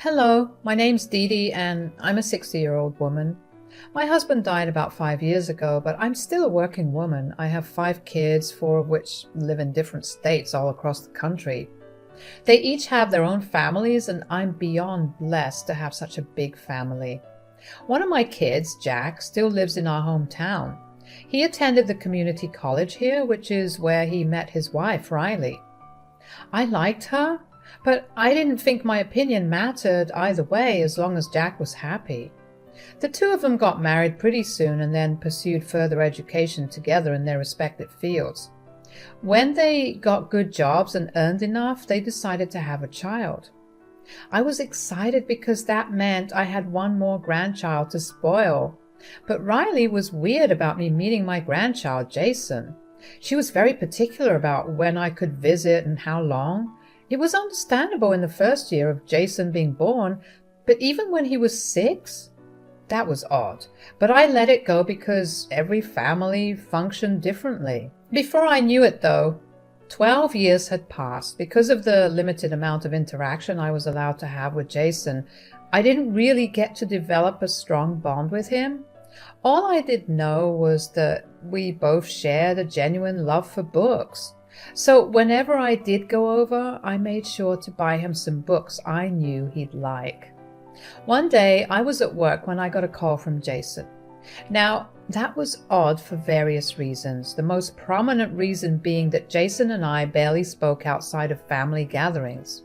Hello, my name's Dee Dee and I'm a 60-year-old woman. My husband died about 5 years ago, but I'm still a working woman. I have 5 kids, 4 of which live in different states all across the country. They each have their own families, and I'm beyond blessed to have such a big family. One of my kids, Jack, still lives in our hometown. He attended the community college here, which is where he met his wife, Riley. I liked her, but I didn't think my opinion mattered either way as long as Jack was happy. The two of them got married pretty soon and then pursued further education together in their respective fields. When they got good jobs and earned enough, they decided to have a child. I was excited because that meant I had one more grandchild to spoil. But Riley was weird about me meeting my grandchild, Jason. She was very particular about when I could visit and how long. It was understandable in the first year of Jason being born, but even when he was 6? That was odd, but I let it go because every family functioned differently. Before I knew it, though, 12 years had passed. Because of the limited amount of interaction I was allowed to have with Jason, I didn't really get to develop a strong bond with him. All I did know was that we both shared a genuine love for books. So whenever I did go over, I made sure to buy him some books I knew he'd like. One day, I was at work when I got a call from Jason. Now, that was odd for various reasons, the most prominent reason being that Jason and I barely spoke outside of family gatherings.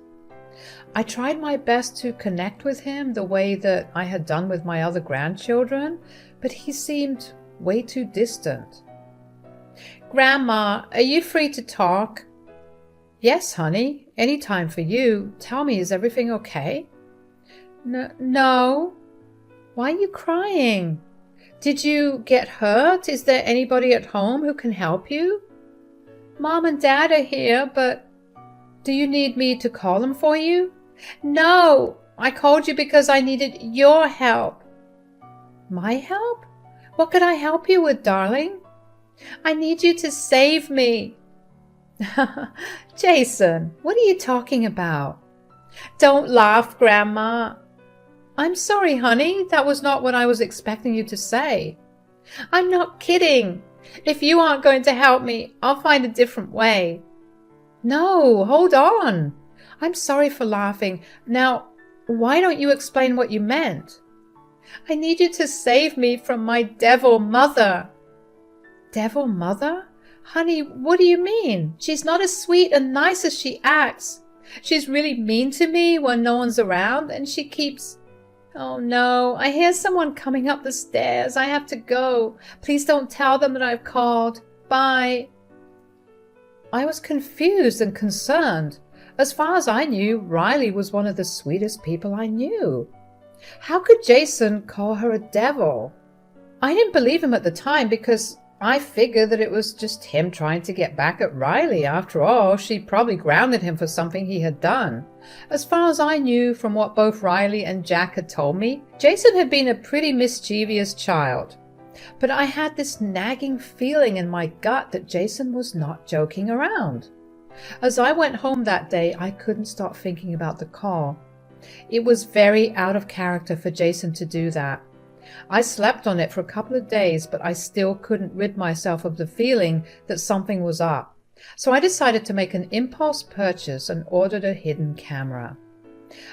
I tried my best to connect with him the way that I had done with my other grandchildren, but he seemed way too distant. "Grandma, are you free to talk?" "Yes, honey, any time for you. Tell me, is everything okay?" No. Why are you crying? Did you get hurt? Is there anybody at home who can help you?" "Mom and Dad are here, but do you need me to call them for you?" "No, I called you because I needed your help." "My help? What could I help you with, darling?" "I need you to save me." "Jason, what are you talking about?" "Don't laugh, Grandma." "I'm sorry, honey. That was not what I was expecting you to say." "I'm not kidding. If you aren't going to help me, I'll find a different way." "No, hold on. I'm sorry for laughing. Now, why don't you explain what you meant?" "I need you to save me from my devil mother." "Devil mother? Honey, what do you mean? She's not as sweet and nice as she acts. She's really mean to me when no one's around, and she keeps... Oh no, I hear someone coming up the stairs. I have to go. Please don't tell them that I've called. Bye." I was confused and concerned. As far as I knew, Riley was one of the sweetest people I knew. How could Jason call her a devil? I didn't believe him at the time because I figured that it was just him trying to get back at Riley. After all, she probably grounded him for something he had done. As far as I knew from what both Riley and Jack had told me, Jason had been a pretty mischievous child. But I had this nagging feeling in my gut that Jason was not joking around. As I went home that day, I couldn't stop thinking about the call. It was very out of character for Jason to do that. I slept on it for a couple of days, but I still couldn't rid myself of the feeling that something was up. So I decided to make an impulse purchase and ordered a hidden camera.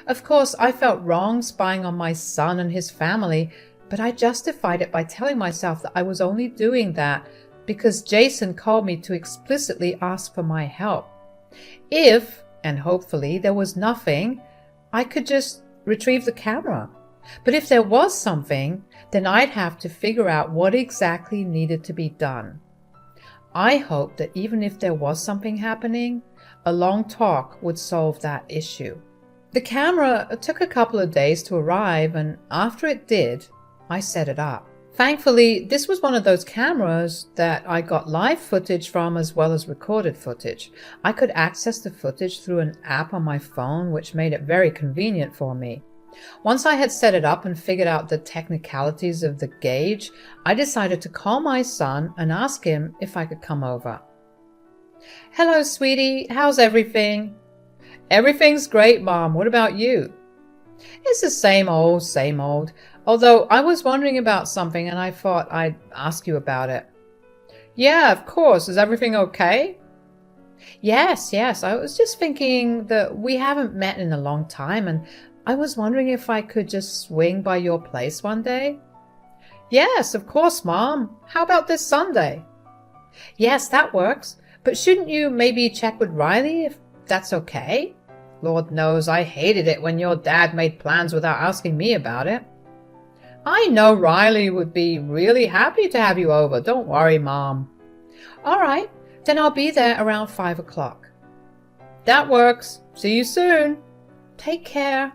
Of course, I felt wrong spying on my son and his family, but I justified it by telling myself that I was only doing that because Jason called me to explicitly ask for my help. If, and hopefully, there was nothing, I could just retrieve the camera. But if there was something, then I'd have to figure out what exactly needed to be done. I hoped that even if there was something happening, a long talk would solve that issue. The camera took a couple of days to arrive, and after it did, I set it up. Thankfully, this was one of those cameras that I got live footage from as well as recorded footage. I could access the footage through an app on my phone, which made it very convenient for me. Once I had set it up and figured out the technicalities of the gauge, I decided to call my son and ask him if I could come over. "Hello, sweetie. How's everything?" "Everything's great, Mom. What about you?" It's the same old, same old. Although I was wondering about something and I thought I'd ask you about it. Yeah, of course. Is everything okay? Yes. I was just thinking that we haven't met in a long time and I was wondering if I could just swing by your place one day. Yes, of course, Mom. How about this Sunday? Yes, that works. But shouldn't you maybe check with Riley if that's okay? Lord knows I hated it when your dad made plans without asking me about it. I know Riley would be really happy to have you over. Don't worry, Mom. All right, then I'll be there around 5 o'clock. That works. See you soon. Take care.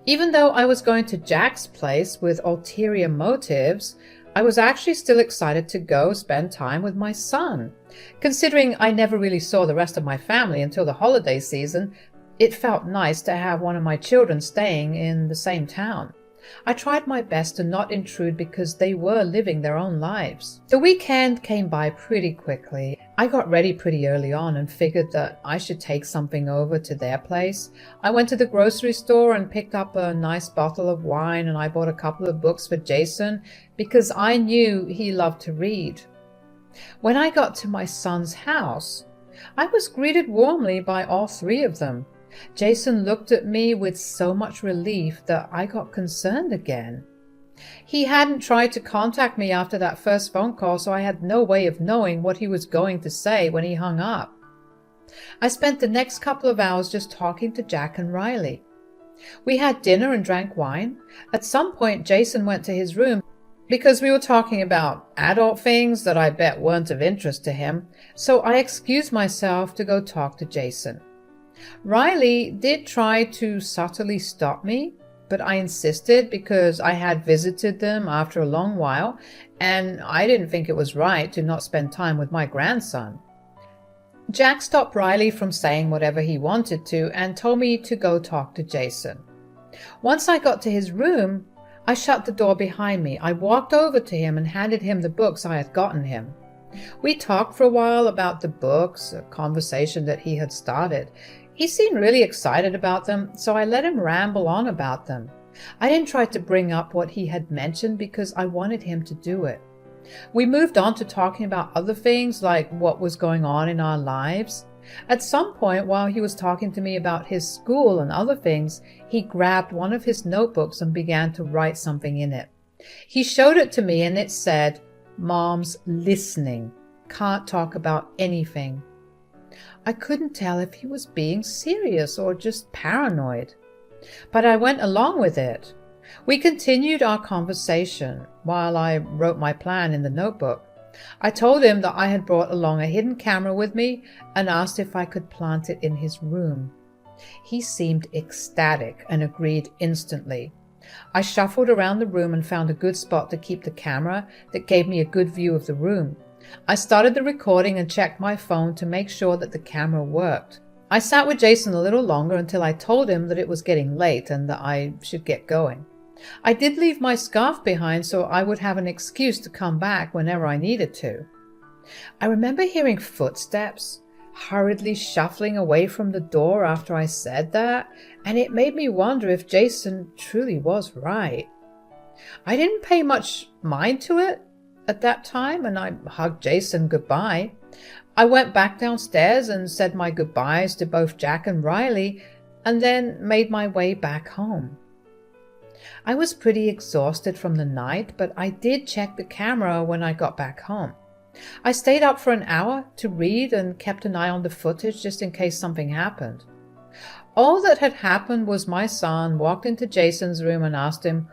Even though I was going to Jack's place with ulterior motives, I was actually still excited to go spend time with my son. Considering I never really saw the rest of my family until the holiday season, it felt nice to have one of my children staying in the same town. I tried my best to not intrude because they were living their own lives. The weekend came by pretty quickly. I got ready pretty early on and figured that I should take something over to their place. I went to the grocery store and picked up a nice bottle of wine, and I bought a couple of books for Jason because I knew he loved to read. When I got to my son's house, I was greeted warmly by all three of them. Jason looked at me with so much relief that I got concerned again. He hadn't tried to contact me after that first phone call, so I had no way of knowing what he was going to say when he hung up. I spent the next couple of hours just talking to Jack and Riley. We had dinner and drank wine. At some point, Jason went to his room because we were talking about adult things that I bet weren't of interest to him, so I excused myself to go talk to Jason. Riley did try to subtly stop me, but I insisted because I had visited them after a long while, and I didn't think it was right to not spend time with my grandson. Jack stopped Riley from saying whatever he wanted to and told me to go talk to Jason. Once I got to his room, I shut the door behind me. I walked over to him and handed him the books I had gotten him. We talked for a while about the books, a conversation that he had started. He seemed really excited about them, so I let him ramble on about them. I didn't try to bring up what he had mentioned because I wanted him to do it. We moved on to talking about other things like what was going on in our lives. At some point, while he was talking to me about his school and other things, he grabbed one of his notebooks and began to write something in it. He showed it to me and it said, "Mom's listening. Can't talk about anything." I couldn't tell if he was being serious or just paranoid, but I went along with it. We continued our conversation while I wrote my plan in the notebook. I told him that I had brought along a hidden camera with me and asked if I could plant it in his room. He seemed ecstatic and agreed instantly. I shuffled around the room and found a good spot to keep the camera that gave me a good view of the room. I started the recording and checked my phone to make sure that the camera worked. I sat with Jason a little longer until I told him that it was getting late and that I should get going. I did leave my scarf behind so I would have an excuse to come back whenever I needed to. I remember hearing footsteps hurriedly shuffling away from the door after I said that, and it made me wonder if Jason truly was right. I didn't pay much mind to it at that time, and I hugged Jason goodbye. I went back downstairs and said my goodbyes to both Jack and Riley, and then made my way back home. I was pretty exhausted from the night, but I did check the camera when I got back home. I stayed up for an hour to read and kept an eye on the footage just in case something happened. All that had happened was my son walked into Jason's room and asked him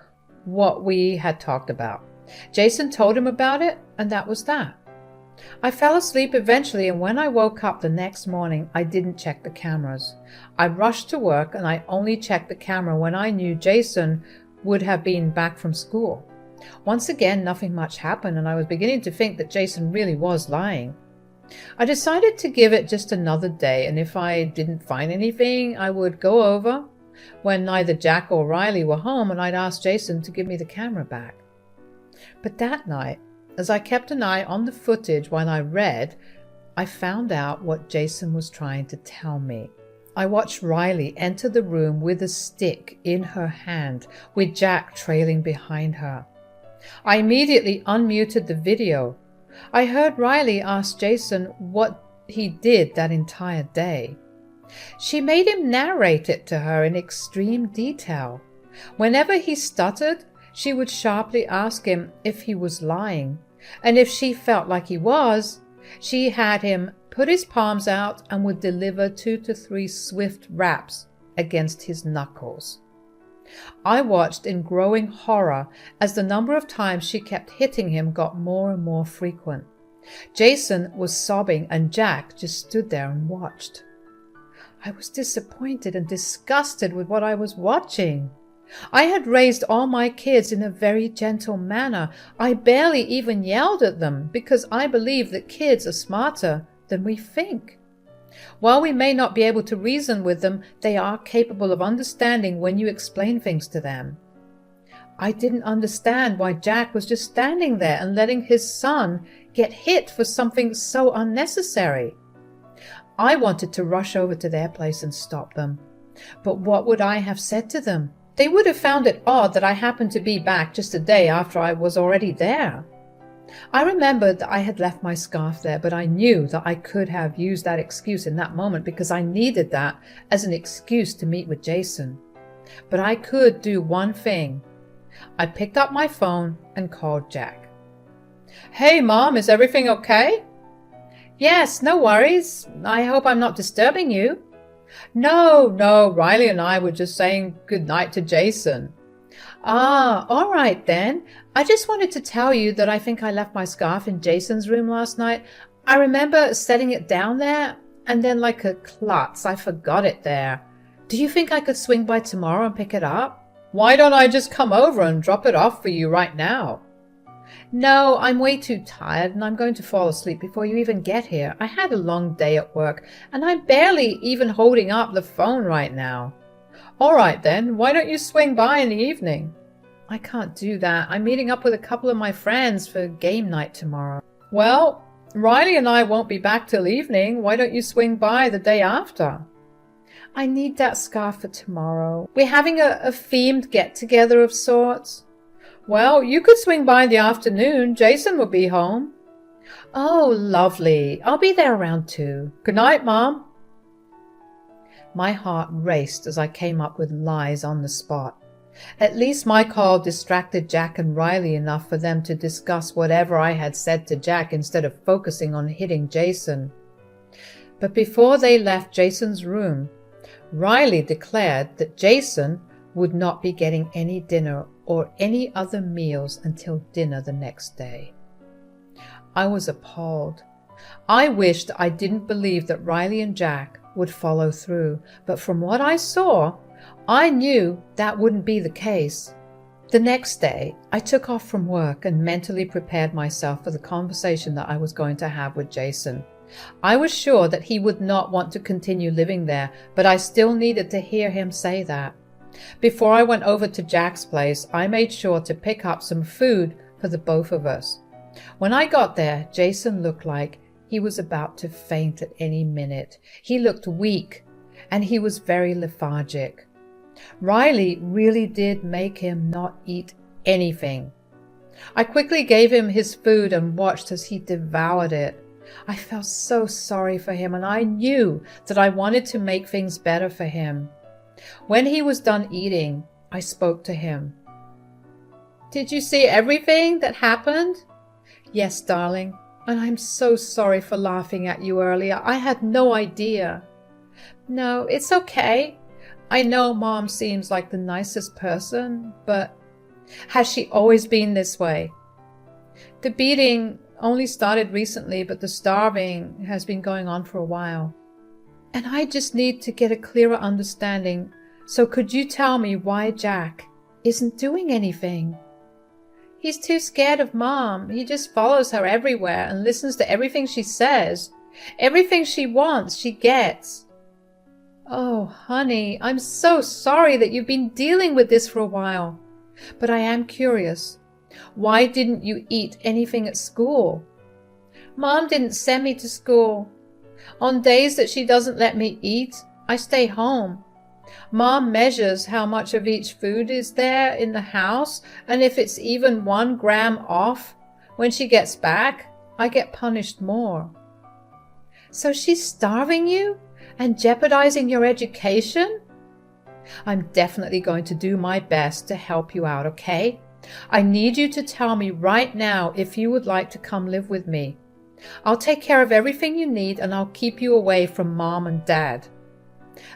what we had talked about. Jason told him about it, and that was that. I fell asleep eventually, and when I woke up the next morning, I didn't check the cameras. I rushed to work, and I only checked the camera when I knew Jason would have been back from school. Once again, nothing much happened, and I was beginning to think that Jason really was lying. I decided to give it just another day, and if I didn't find anything, I would go over when neither Jack or Riley were home, and I'd ask Jason to give me the camera back. But that night, as I kept an eye on the footage while I read, I found out what Jason was trying to tell me. I watched Riley enter the room with a stick in her hand, with Jack trailing behind her. I immediately unmuted the video. I heard Riley ask Jason what he did that entire day. She made him narrate it to her in extreme detail. Whenever he stuttered, she would sharply ask him if he was lying, and if she felt like he was, she had him put his palms out and would deliver 2 to 3 swift raps against his knuckles. I watched in growing horror as the number of times she kept hitting him got more and more frequent. Jason was sobbing and Jack just stood there and watched. I was disappointed and disgusted with what I was watching. I had raised all my kids in a very gentle manner. I barely even yelled at them because I believe that kids are smarter than we think. While we may not be able to reason with them, they are capable of understanding when you explain things to them. I didn't understand why Jack was just standing there and letting his son get hit for something so unnecessary. I wanted to rush over to their place and stop them. But what would I have said to them? They would have found it odd that I happened to be back just a day after I was already there. I remembered that I had left my scarf there, but I knew that I could have used that excuse in that moment because I needed that as an excuse to meet with Jason. But I could do one thing. I picked up my phone and called Jack. "Hey, Mom, is everything okay?" "Yes, no worries. I hope I'm not disturbing you." No, Riley and I were just saying goodnight to Jason." "Ah, all right then. I just wanted to tell you that I think I left my scarf in Jason's room last night. I remember setting it down there, and then like a klutz, I forgot it there. Do you think I could swing by tomorrow and pick it up?" "Why don't I just come over and drop it off for you right now?" "No, I'm way too tired and I'm going to fall asleep before you even get here. I had a long day at work and I'm barely even holding up the phone right now." "All right then, why don't you swing by in the evening?" "I can't do that. I'm meeting up with a couple of my friends for game night tomorrow." "Well, Riley and I won't be back till evening. Why don't you swing by the day after?" "I need that scarf for tomorrow. We're having a themed get-together of sorts." "Well, you could swing by in the afternoon. Jason will be home." "Oh, lovely. I'll be there around 2. Good night, Mom." My heart raced as I came up with lies on the spot. At least my call distracted Jack and Riley enough for them to discuss whatever I had said to Jack instead of focusing on hitting Jason. But before they left Jason's room, Riley declared that Jason would not be getting any dinner or any other meals until dinner the next day. I was appalled. I wished I didn't believe that Riley and Jack would follow through, but from what I saw, I knew that wouldn't be the case. The next day, I took off from work and mentally prepared myself for the conversation that I was going to have with Jason. I was sure that he would not want to continue living there, but I still needed to hear him say that. Before I went over to Jack's place, I made sure to pick up some food for the both of us. When I got there, Jason looked like he was about to faint at any minute. He looked weak, and he was very lethargic. Riley really did make him not eat anything. I quickly gave him his food and watched as he devoured it. I felt so sorry for him, and I knew that I wanted to make things better for him. When he was done eating, I spoke to him. "Did you see everything that happened?" "Yes, darling, and I'm so sorry for laughing at you earlier. I had no idea." "No, it's okay. I know Mom seems like the nicest person, but has she always been this way?" "The beating only started recently, but the starving has been going on for a while. And I just need to get a clearer understanding. So could you tell me why Jack isn't doing anything?" "He's too scared of Mom. He just follows her everywhere and listens to everything she says. Everything she wants, she gets." "Oh, honey, I'm so sorry that you've been dealing with this for a while. But I am curious. Why didn't you eat anything at school?" "Mom didn't send me to school. On days that she doesn't let me eat, I stay home. Mom measures how much of each food is there in the house, and if it's even 1 gram off, when she gets back, I get punished more. So she's starving you and jeopardizing your education? I'm definitely going to do my best to help you out, okay? I need you to tell me right now if you would like to come live with me. I'll take care of everything you need and I'll keep you away from Mom and Dad.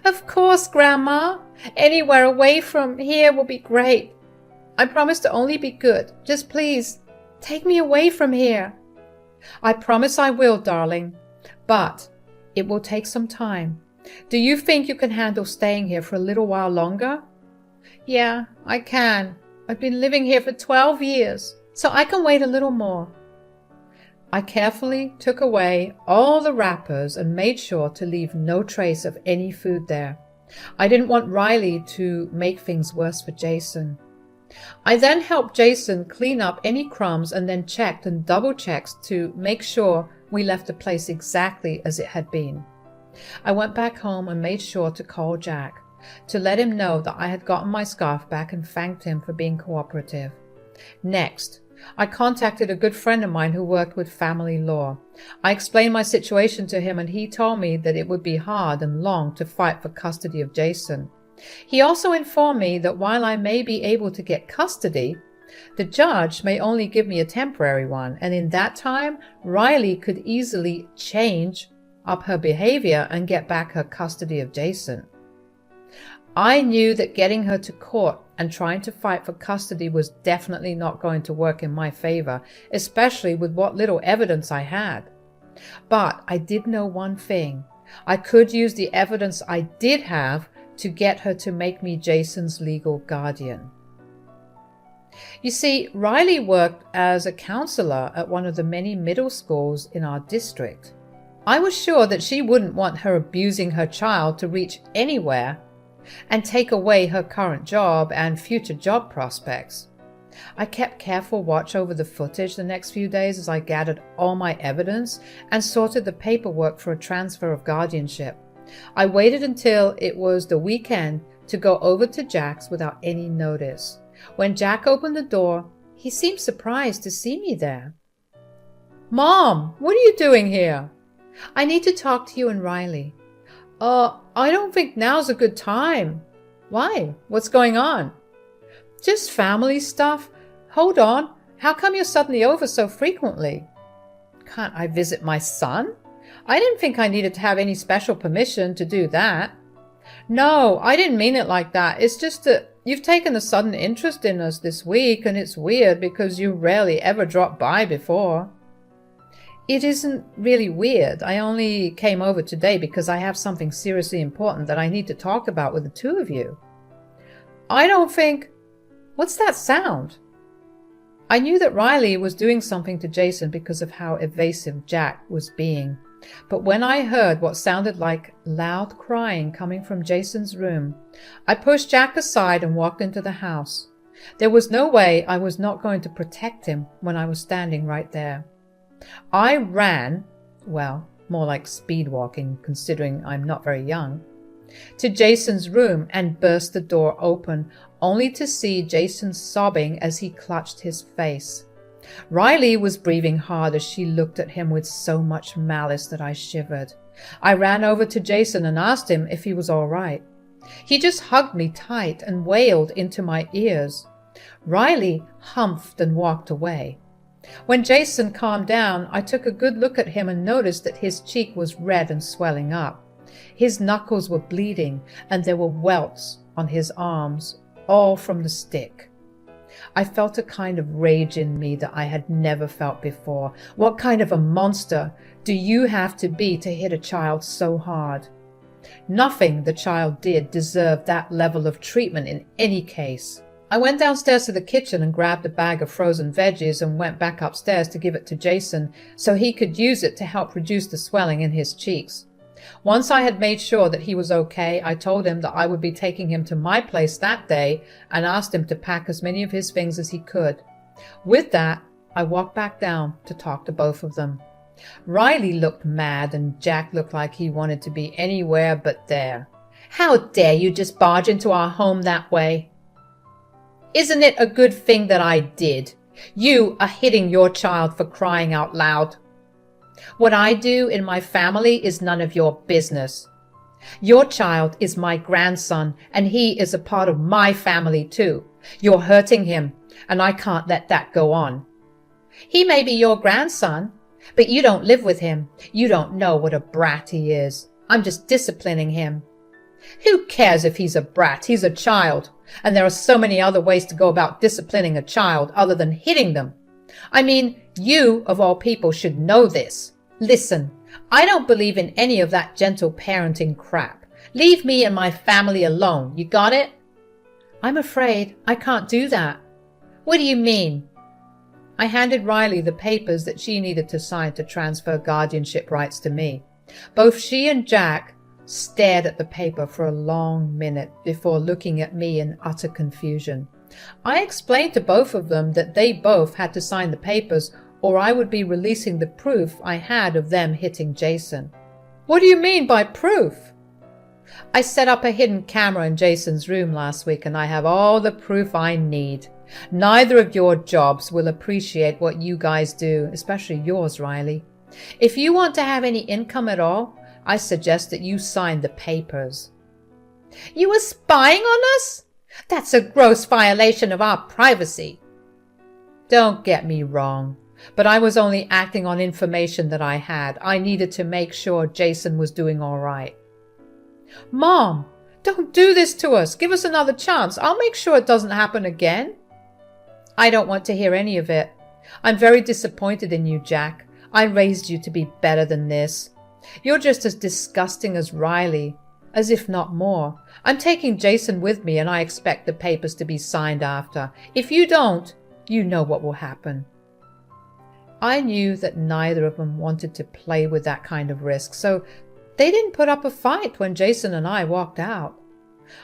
Of course, Grandma. Anywhere away from here will be great. I promise to only be good. Just please, take me away from here. I promise I will, darling. But it will take some time. Do you think you can handle staying here for a little while longer? Yeah, I can. I've been living here for 12 years, so I can wait a little more. I carefully took away all the wrappers and made sure to leave no trace of any food there. I didn't want Riley to make things worse for Jason. I then helped Jason clean up any crumbs and then checked and double-checked to make sure we left the place exactly as it had been. I went back home and made sure to call Jack to let him know that I had gotten my scarf back and thanked him for being cooperative. Next, I contacted a good friend of mine who worked with family law. I explained my situation to him and he told me that it would be hard and long to fight for custody of Jason. He also informed me that while I may be able to get custody, the judge may only give me a temporary one, and in that time, Riley could easily change up her behavior and get back her custody of Jason. I knew that getting her to court and trying to fight for custody was definitely not going to work in my favor, especially with what little evidence I had. But I did know one thing. I could use the evidence I did have to get her to make me Jason's legal guardian. You see, Riley worked as a counselor at one of the many middle schools in our district. I was sure that she wouldn't want her abusing her child to reach anywhere and take away her current job and future job prospects. I kept careful watch over the footage the next few days as I gathered all my evidence and sorted the paperwork for a transfer of guardianship. I waited until it was the weekend to go over to Jack's without any notice. When Jack opened the door, he seemed surprised to see me there. "Mom, what are you doing here?" "I need to talk to you and Riley." I don't think now's a good time." "Why? What's going on?" "Just family stuff. Hold on. How come you're suddenly over so frequently?" "Can't I visit my son? I didn't think I needed to have any special permission to do that." "No, I didn't mean it like that. It's just that you've taken a sudden interest in us this week, and it's weird because you rarely ever dropped by before." "It isn't really weird. I only came over today because I have something seriously important that I need to talk about with the two of you." "I don't think—" "What's that sound?" I knew that Riley was doing something to Jason because of how evasive Jack was being. But when I heard what sounded like loud crying coming from Jason's room, I pushed Jack aside and walked into the house. There was no way I was not going to protect him when I was standing right there. I ran, well, more like speed walking considering I'm not very young, to Jason's room and burst the door open, only to see Jason sobbing as he clutched his face. Riley was breathing hard as she looked at him with so much malice that I shivered. I ran over to Jason and asked him if he was all right. He just hugged me tight and wailed into my ears. Riley humphed and walked away. When Jason calmed down, I took a good look at him and noticed that his cheek was red and swelling up. His knuckles were bleeding and there were welts on his arms, all from the stick. I felt a kind of rage in me that I had never felt before. What kind of a monster do you have to be to hit a child so hard? Nothing the child did deserved that level of treatment in any case. I went downstairs to the kitchen and grabbed a bag of frozen veggies and went back upstairs to give it to Jason so he could use it to help reduce the swelling in his cheeks. Once I had made sure that he was okay, I told him that I would be taking him to my place that day and asked him to pack as many of his things as he could. With that, I walked back down to talk to both of them. Riley looked mad and Jack looked like he wanted to be anywhere but there. How dare you just barge into our home that way? Isn't it a good thing that I did? You are hitting your child for crying out loud. What I do in my family is none of your business. Your child is my grandson, and he is a part of my family too. You're hurting him, and I can't let that go on. He may be your grandson, but you don't live with him. You don't know what a brat he is. I'm just disciplining him. Who cares if he's a brat? He's a child, and there are so many other ways to go about disciplining a child other than hitting them. I mean, you, of all people, should know this. Listen, I don't believe in any of that gentle parenting crap. Leave me and my family alone. You got it? I'm afraid I can't do that. What do you mean? I handed Riley the papers that she needed to sign to transfer guardianship rights to me. Both she and Jack stared at the paper for a long minute before looking at me in utter confusion. I explained to both of them that they both had to sign the papers or I would be releasing the proof I had of them hitting Jason. What do you mean by proof? I set up a hidden camera in Jason's room last week and I have all the proof I need. Neither of your jobs will appreciate what you guys do, especially yours, Riley. If you want to have any income at all, I suggest that you sign the papers. You were spying on us? That's a gross violation of our privacy. Don't get me wrong, but I was only acting on information that I had. I needed to make sure Jason was doing all right. Mom, don't do this to us. Give us another chance. I'll make sure it doesn't happen again. I don't want to hear any of it. I'm very disappointed in you, Jack. I raised you to be better than this. You're just as disgusting as Riley, as if not more. I'm taking Jason with me and I expect the papers to be signed after. If you don't, you know what will happen. I knew that neither of them wanted to play with that kind of risk, so they didn't put up a fight when Jason and I walked out.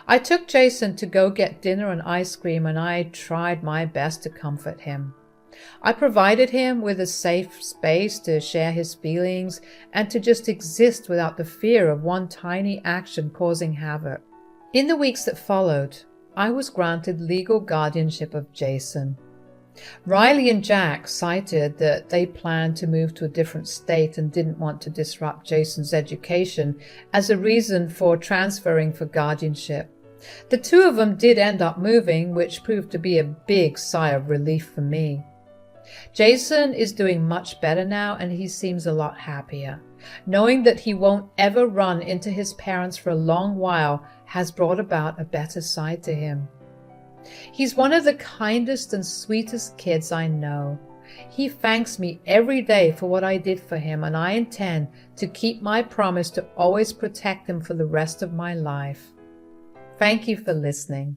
I took Jason to go get dinner and ice cream and I tried my best to comfort him. I provided him with a safe space to share his feelings and to just exist without the fear of one tiny action causing havoc. In the weeks that followed, I was granted legal guardianship of Jason. Riley and Jack cited that they planned to move to a different state and didn't want to disrupt Jason's education as a reason for transferring for guardianship. The two of them did end up moving, which proved to be a big sigh of relief for me. Jason is doing much better now and he seems a lot happier. Knowing that he won't ever run into his parents for a long while has brought about a better side to him. He's one of the kindest and sweetest kids I know. He thanks me every day for what I did for him, and I intend to keep my promise to always protect him for the rest of my life. Thank you for listening.